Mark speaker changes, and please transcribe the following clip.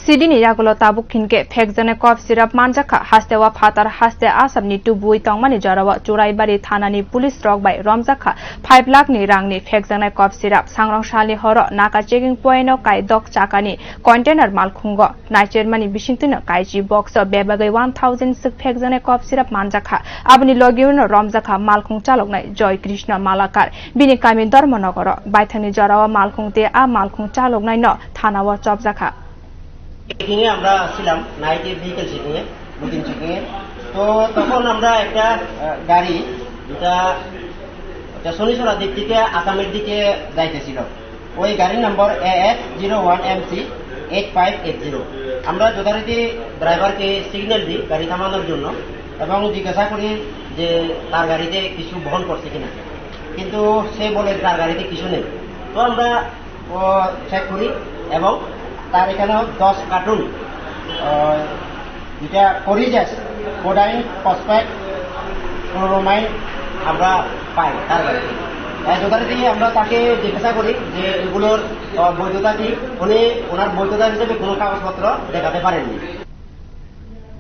Speaker 1: Sidini yagulo tabuk kinke phekjane cough syrup manjaka hastewa phatar haste asamni tubui tongmani jarawa Churaibari thanani police rok bai romjaka 5 lakh ni rangni phekjane cough syrup sangrongshali horo naka checking point o kai dok chakani container malkhungo naichermani bisingtino kaiji box bebagai 1000 sik phekjane cough syrup manjaka abni logiuno romjaka malkhung chaloknai Joy Krishna Malakar bini kami Dharmanagara baithani jarawa malkhungte a malkhung chaloknai no thanawa chopjaka
Speaker 2: checking এ আমরা ছিলাম নাইটে vehicle checking এ routine checking এ তো তখন আমরা একটা গাড়ি যেটা শনিছড়া দিক থেকে আসামের দিকে যাইতেছিল ওই গাড়ির নম্বর AF01MC 8580 আমরা যথারীতি ড্রাইভারকে সিগন্যাল দিই গাড়ি থামানোর জন্য এবং জিজ্ঞাসা করি যে তার গাড়িতে কিছু বহন করছে কিনা কিন্তু সে বলে তার গাড়িতে কিছু নেই তো আমরা চেক করি এবং তার এখানে 10 কার্টুন যেটা করিজাস কোডাইন ফসফেট ক্লোরোমাইন আমরা পাই তার গাড়িতে যথারীতি আমরা তাকে জিজ্ঞাসা করি যে এগুলোর বৈধতা কি উনি ওনার বৈধতা হিসেবে কোনো কাগজপত্র দেখাতে পারেননি